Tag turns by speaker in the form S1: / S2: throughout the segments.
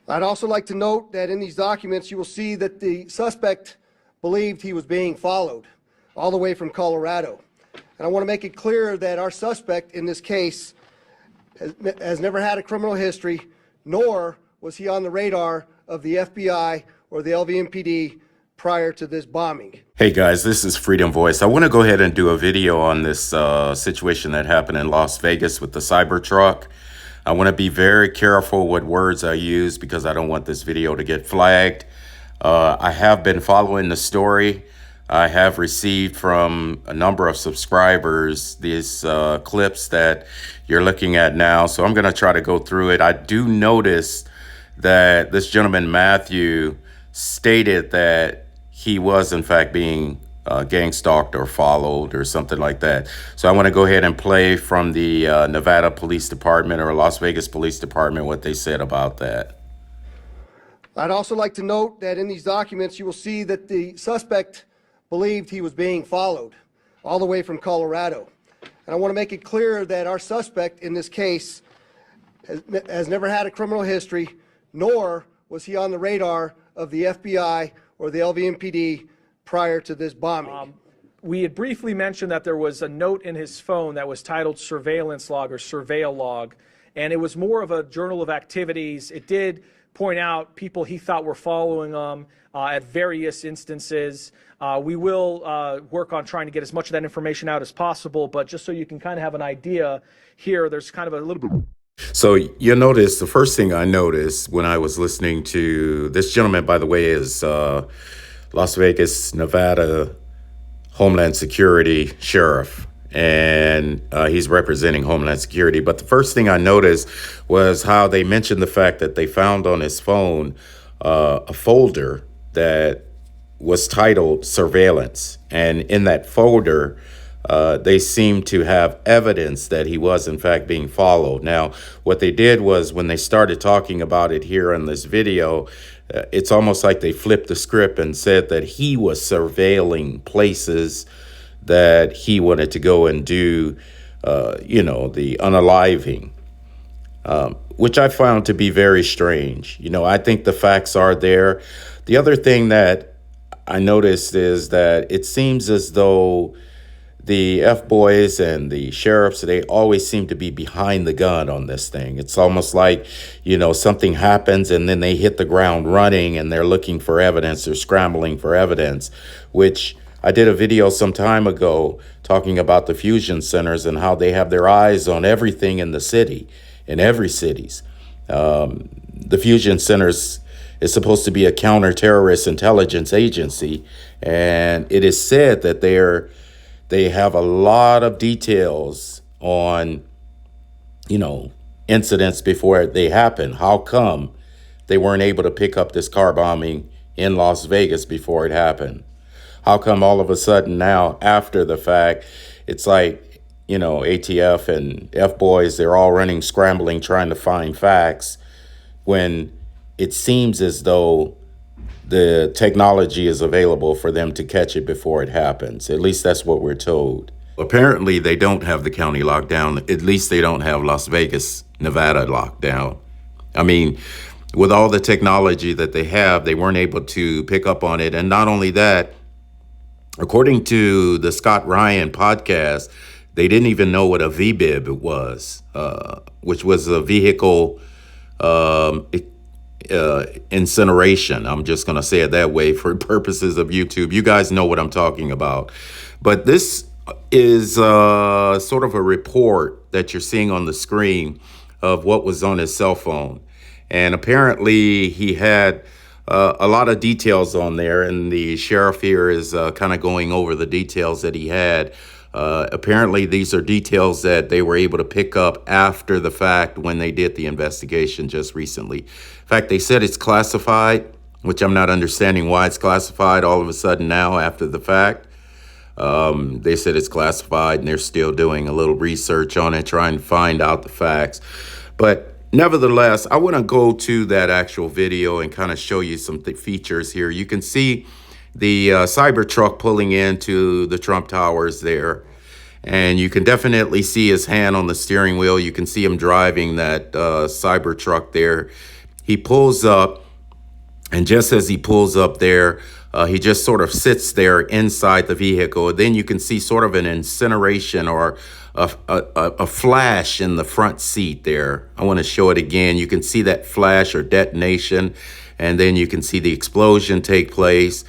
S1: I'd also like to note that in these documents, you will see that the suspect believed he was being followed all the way from Colorado. And I want to make it clear that our suspect in this case has never had a criminal history, nor was he on the radar of the FBI or the LVMPD prior to this bombing.
S2: Hey guys, this is Freedom Voice. I want to go ahead and do a video on this situation that happened in Las Vegas with the Cybertruck. I want to be very careful what words I use because I don't want this video to get flagged. I have been following the story. I have received from a number of subscribers these clips that you're looking at now. So I'm going to try to go through it. I do notice that this gentleman, Matthew, stated that he was in fact being gang stalked or followed or something like that. So I want to go ahead and play from the Nevada Police Department or Las Vegas Police Department what they said about that.
S1: I'd also like to note that in these documents, you will see that the suspect believed he was being followed all the way from Colorado. And I want to make it clear that our suspect in this case has never had a criminal history, nor was he on the radar of the FBI or the LVMPD prior to this bombing.
S3: We had briefly mentioned that there was a note in his phone that was titled surveillance log or surveil log, and it was more of a journal of activities. It did point out people he thought were following him at various instances. We will work on trying to get as much of that information out as possible, but just so you can kind of have an idea here, there's kind of a little bit.
S2: So you'll notice the first thing I noticed when I was listening to this gentleman, by the way, is Las Vegas, Nevada Homeland Security Sheriff, and he's representing Homeland Security. But the first thing I noticed was how they mentioned the fact that they found on his phone a folder that was titled surveillance. And in that folder, they seemed to have evidence that he was in fact being followed. Now, what they did was when they started talking about it here in this video, it's almost like they flipped the script and said that he was surveilling places that he wanted to go and do, the unaliving, which I found to be very strange. I think the facts are there. The other thing that I noticed is that it seems as though the F-boys and the sheriffs, they always seem to be behind the gun on this thing. It's almost like, something happens and then they hit the ground running and they're looking for evidence or scrambling for evidence, which I did a video some time ago talking about the fusion centers and how they have their eyes on everything in the city, in every cities. The fusion centers is supposed to be a counter-terrorist intelligence agency, and it is said that they have a lot of details on, incidents before they happen. How come they weren't able to pick up this car bombing in Las Vegas before it happened? How come all of a sudden now, after the fact, it's like, ATF and F-boys, they're all running, scrambling, trying to find facts when it seems as though the technology is available for them to catch it before it happens. At least that's what we're told. Apparently, they don't have the county locked down. At least they don't have Las Vegas, Nevada locked down. I mean, with all the technology that they have, they weren't able to pick up on it. And not only that, according to the Scott Ryan podcast, they didn't even know what a VBIB was, which was a vehicle incineration. I'm just going to say it that way for purposes of YouTube. You guys know what I'm talking about. But this is sort of a report that you're seeing on the screen of what was on his cell phone. And apparently he had a lot of details on there, and the sheriff here is kind of going over the details that he had. Apparently, these are details that they were able to pick up after the fact when they did the investigation just recently. In fact, they said it's classified, which I'm not understanding why it's classified all of a sudden now after the fact. They said it's classified and they're still doing a little research on it, trying to find out the facts. But nevertheless, I want to go to that actual video and kind of show you some features here. You can see the Cybertruck pulling into the Trump Towers there. And you can definitely see his hand on the steering wheel. You can see him driving that Cybertruck there He pulls up, and just as he pulls up there, he just sort of sits there inside the vehicle. Then you can see sort of an incineration or a flash in the front seat there. I want to show it again. You can see that flash or detonation, and then you can see the explosion take place.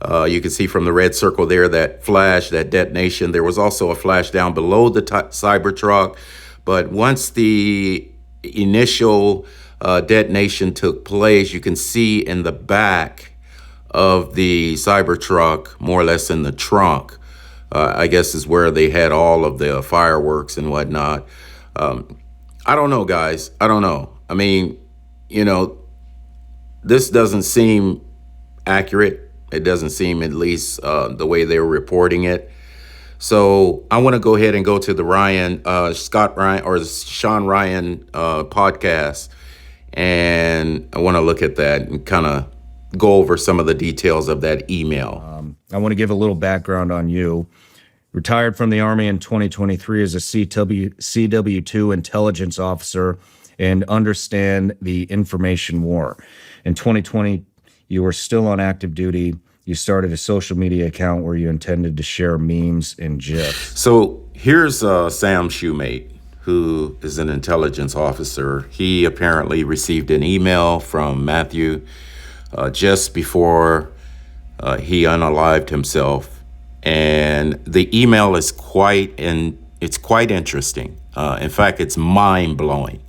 S2: You can see from the red circle there, that flash, that detonation. There was also a flash down below the Cybertruck. But once the initial detonation took place, you can see in the back of the Cybertruck, more or less in the trunk, I guess is where they had all of the fireworks and whatnot. I don't know, guys. I don't know. I mean, you know, this doesn't seem accurate. It doesn't seem, at least the way they were reporting it. So I want to go ahead and go to the Sean Ryan podcast, and I want to look at that and kind of go over some of the details of that email.
S4: I want to give a little background on you. Retired from the Army in 2023 as a CW2 intelligence officer and understand the information war. In 2020, you were still on active duty. You started a social media account where you intended to share memes and GIFs.
S2: So here's Sam Shoemate, who is an intelligence officer. He apparently received an email from Matthew just before he unalived himself. And the email is quite interesting. In fact, it's mind-blowing.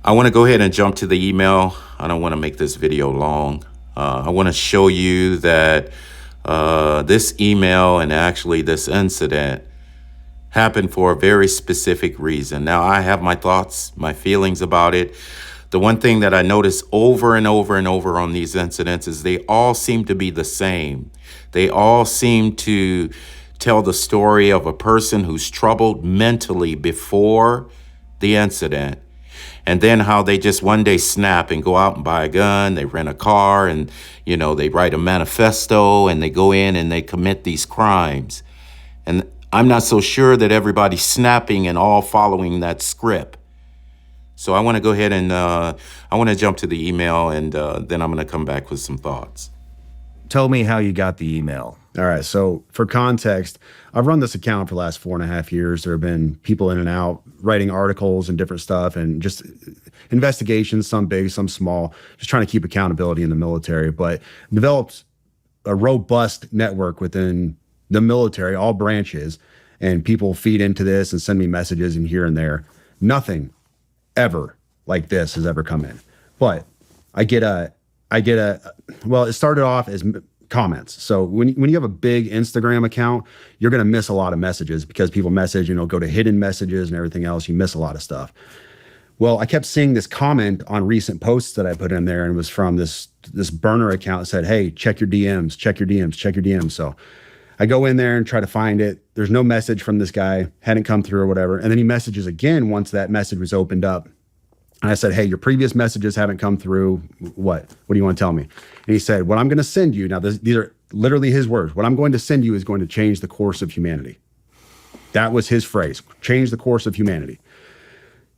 S2: I want to go ahead and jump to the email. I don't want to make this video long. I want to show you that this email and actually this incident happened for a very specific reason. Now, I have my thoughts, my feelings about it. The one thing that I notice over and over and over on these incidents is they all seem to be the same. They all seem to tell the story of a person who's troubled mentally before the incident, and then how they just one day snap and go out and buy a gun, they rent a car, and, you know, they write a manifesto, and they go in and they commit these crimes. And I'm not so sure that everybody's snapping and all following that script. So I want to go ahead and I want to jump to the email, and then I'm going to come back with some thoughts.
S4: Tell me how you got the email.
S5: All right. So for context, I've run this account for the last 4.5 years. There have been people in and out writing articles and different stuff and just investigations, some big, some small, just trying to keep accountability in the military, but developed a robust network within the military, all branches, and people feed into this and send me messages and here and there. Nothing ever like this has ever come in. But well, it started off as comments. So when you have a big Instagram account, you're going to miss a lot of messages because people message, go to hidden messages and everything else. You miss a lot of stuff. Well, I kept seeing this comment on recent posts that I put in there, and it was from this burner account that said, hey, check your DMs, check your DMs, check your DMs. So I go in there and try to find it. There's no message from this guy, hadn't come through or whatever. And then he messages again once that message was opened up. And I said, hey, your previous messages haven't come through. What do you want to tell me? And he said, what I'm going to send you, now these are literally his words, what I'm going to send you is going to change the course of humanity. That was his phrase, change the course of humanity.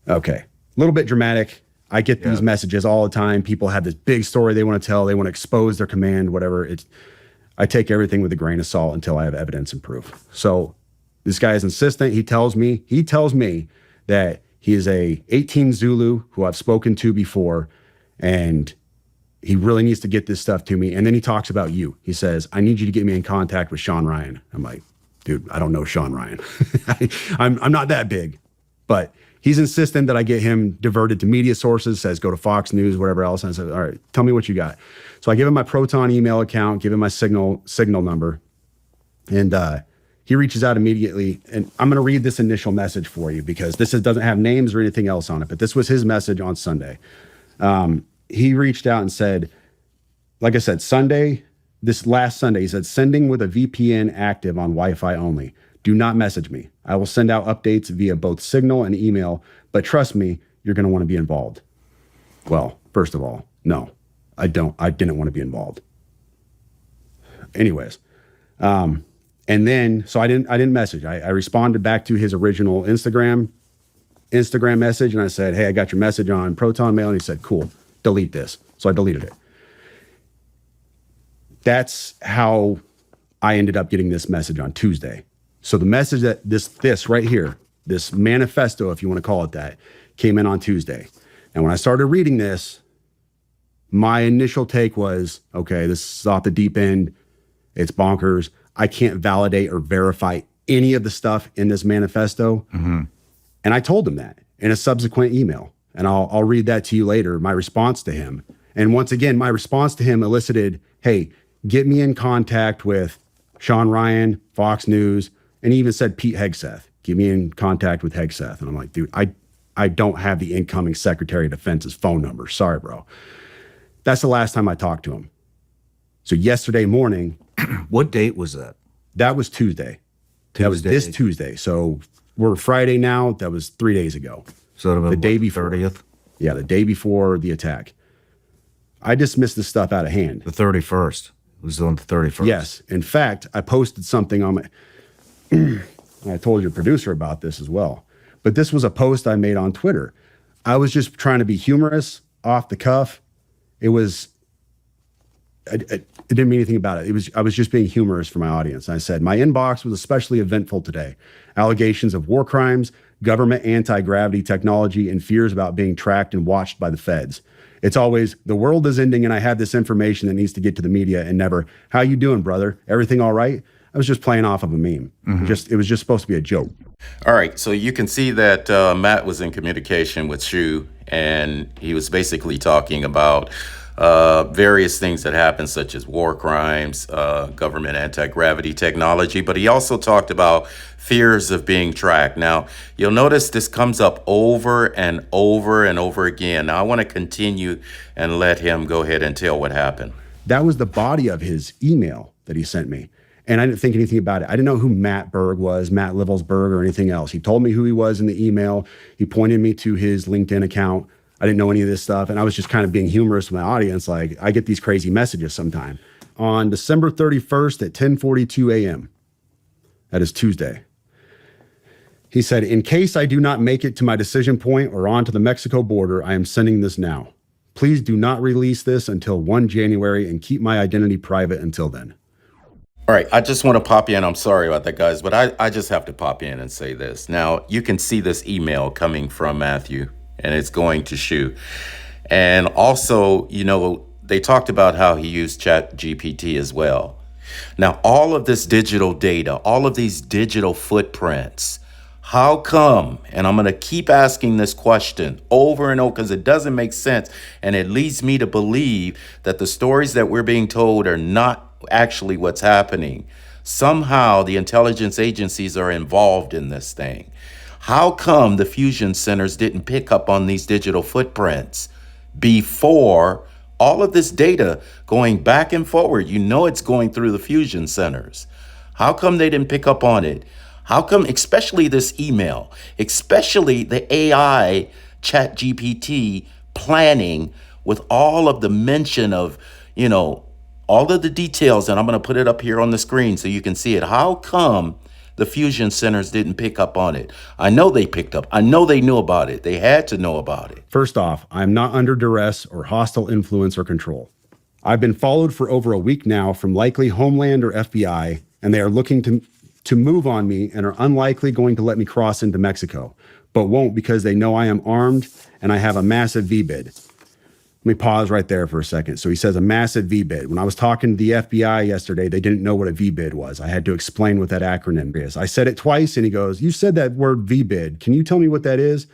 S5: Okay, a little bit dramatic. I get these messages all the time. People have this big story they want to tell. They want to expose their command, whatever. I take everything with a grain of salt until I have evidence and proof. So this guy is insistent. He tells me that he is a 18 Zulu who I've spoken to before, and he really needs to get this stuff to me. And then he talks about you. He says, I need you to get me in contact with Sean Ryan. I'm like, dude, I don't know Sean Ryan. I'm not that big. But he's insistent that I get him diverted to media sources, says go to Fox News, whatever else. And I said, all right, tell me what you got. So I give him my Proton email account, give him my signal number, and he reaches out immediately. And I'm going to read this initial message for you because doesn't have names or anything else on it, but this was his message on Sunday. He reached out and said, like I said, this last Sunday, he said, sending with a VPN active on Wi-Fi only. Do not message me. I will send out updates via both Signal and email, but trust me, you're going to want to be involved. Well, first of all, no, I didn't want to be involved. Anyways, and then, so I didn't message. I responded back to his original Instagram message, and I said, hey, I got your message on Proton Mail. And he said, cool, delete this. So I deleted it. That's how I ended up getting this message on Tuesday. So the message that this right here, this manifesto, if you want to call it that, came in on Tuesday. And when I started reading this, my initial take was, okay, this is off the deep end. It's bonkers. I can't validate or verify any of the stuff in this manifesto. And I told him that in a subsequent email. And I'll read that to you later, my response to him. And once again, my response to him elicited, hey, get me in contact with Sean Ryan, Fox News, and he even said Pete Hegseth. Get me in contact with Hegseth. And I'm like, dude, I don't have the incoming Secretary of Defense's phone number. Sorry, bro. That's the last time I talked to him. So yesterday morning.
S4: What date was that?
S5: That was Tuesday. That was this Tuesday. So we're Friday now. That was 3 days ago.
S4: So
S5: the day before.
S4: 30th?
S5: Yeah, the day before the attack. I dismissed this stuff out of hand.
S4: The 31st. It was on the 31st.
S5: Yes. In fact, I posted something on my... I told your producer about this as well. But this was a post I made on Twitter. I was just trying to be humorous, off the cuff. It was... I didn't mean anything about it. I was just being humorous for my audience. I said, my inbox was especially eventful today. Allegations of war crimes, government anti-gravity technology, and fears about being tracked and watched by the feds. It's always, the world is ending and I have this information that needs to get to the media, and never, how you doing, brother? Everything all right? I was just playing off of a meme. It was just supposed to be a joke.
S2: All right, so you can see that Matt was in communication with Shu, and he was basically talking about various things that happen, such as war crimes, government anti-gravity technology, but he also talked about fears of being tracked. Now, you'll notice this comes up over and over and over again. Now, I want to continue and let him go ahead and tell what happened.
S5: That was the body of his email that he sent me. And I didn't think anything about it. I didn't know who Matt Berg was, Matt Livelsberger, or anything else. He told me who he was in the email. He pointed me to his LinkedIn account. I didn't know any of this stuff. And I was just kind of being humorous with my audience. Like, I get these crazy messages sometime. On December 31st at 10:42 a.m., that is Tuesday, he said, in case I do not make it to my decision point or on to the Mexico border, I am sending this now. Please do not release this until 1 January and keep my identity private until then.
S2: All right, I just want to pop in. I'm sorry about that, guys, but I just have to pop in and say this. Now, you can see this email coming from Matthew, and it's going to Shu. And also, you know, they talked about how he used ChatGPT as well. Now, all of this digital data, all of these digital footprints, how come, and I'm going to keep asking this question over and over because it doesn't make sense, and it leads me to believe that the stories that we're being told are not actually what's happening. Somehow the intelligence agencies are involved in this thing. How come the fusion centers didn't pick up on these digital footprints before all of this data going back and forward? You know it's going through the fusion centers. How come they didn't pick up on it? How come, especially this email, especially the AI ChatGPT planning with all of the mention of, you know, all of the details, and I'm going to put it up here on the screen so you can see it. How come the fusion centers didn't pick up on it? I know they picked up. I know they knew about it. They had to know about it.
S5: First off, I'm not under duress or hostile influence or control. I've been followed for over a week now from likely Homeland or FBI, and they are looking to move on me and are unlikely going to let me cross into Mexico, but won't because they know I am armed and I have a massive V-bid. Let me pause right there for a second. So he says a massive V-bid. When I was talking to the FBI yesterday, they didn't know what a V-bid was. I had to explain what that acronym is. I said it twice and he goes, you said that word V-bid. Can you tell me what that is?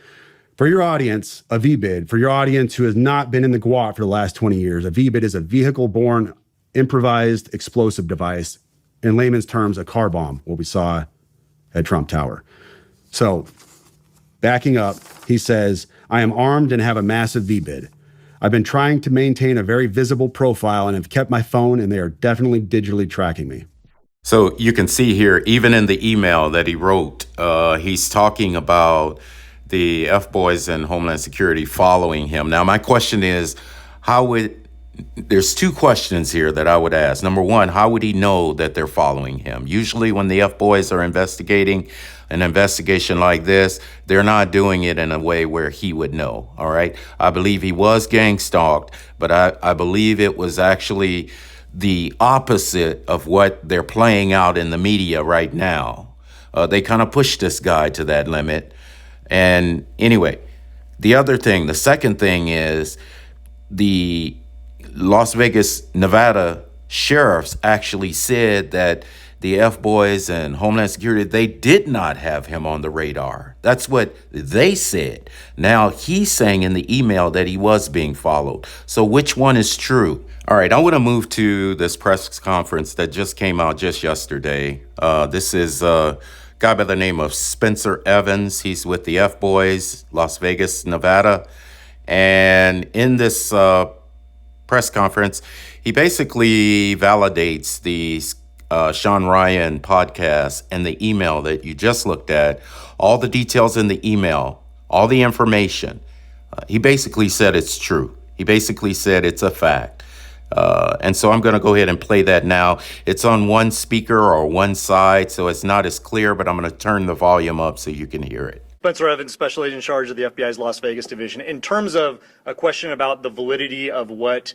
S5: For your audience, a V-bid, for your audience who has not been in the GWAT for the last 20 years, a V-bid is a vehicle-borne improvised explosive device. In layman's terms, a car bomb, what we saw at Trump Tower. So backing up, he says, I am armed and have a massive V-bid. I've been trying to maintain a very visible profile and have kept my phone, and they are definitely digitally tracking me.
S2: So you can see here, even in the email that he wrote, he's talking about the F-boys and Homeland Security following him. Now, my question is, there's two questions here that I would ask. Number one, how would he know that they're following him? Usually when the F-boys are investigating an investigation like this, they're not doing it in a way where he would know, all right? I believe he was gang stalked, but I believe it was actually the opposite of what they're playing out in the media right now. They kind of pushed this guy to that limit. And anyway, the second thing is the Las Vegas, Nevada sheriffs actually said that the F-boys and Homeland Security, they did not have him on the radar. That's what they said. Now he's saying in the email that he was being followed. So which one is true? All right, I want to move to this press conference that just came out just yesterday. This is a guy by the name of Spencer Evans. He's with the F-boys, Las Vegas, Nevada. And in this press conference, he basically validates the Sean Ryan podcast and the email that you just looked at, all the details in the email, all the information. He basically said it's true. He basically said it's a fact. And so I'm going to go ahead and play that now. It's on one speaker or one side, so it's not as clear, but I'm going to turn the volume up so you can hear it.
S6: Spencer Evans, Special Agent in Charge of the FBI's Las Vegas Division. In terms of a question about the validity of what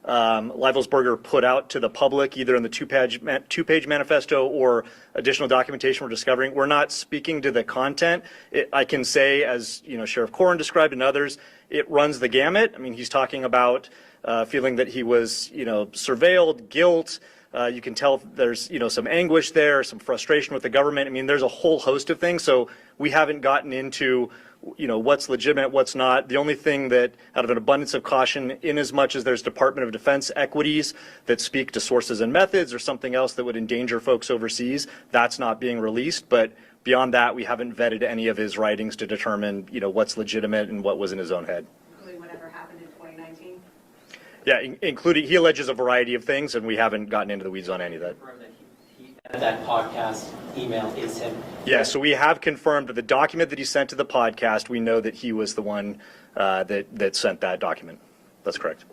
S6: Livelsberger put out to the public, either in the two-page manifesto or additional documentation we're discovering, we're not speaking to the content. I can say, as Sheriff Corrin described and others, it runs the gamut. I mean, he's talking about feeling that he was, surveilled, guilt. You can tell there's, some anguish there, some frustration with the government. I mean, there's a whole host of things. So we haven't gotten into, what's legitimate, what's not. The only thing that, out of an abundance of caution, in as much as there's Department of Defense equities that speak to sources and methods or something else that would endanger folks overseas, that's not being released. But beyond that, we haven't vetted any of his writings to determine, what's legitimate and what was in his own head.
S7: Including whatever happened in 2019?
S6: Yeah, including, he alleges a variety of things, and we haven't gotten into the weeds on any of that.
S8: That podcast email is him.
S6: Yeah, so we have confirmed that the document that he sent to the podcast, we know that he was the one that sent that document. That's correct.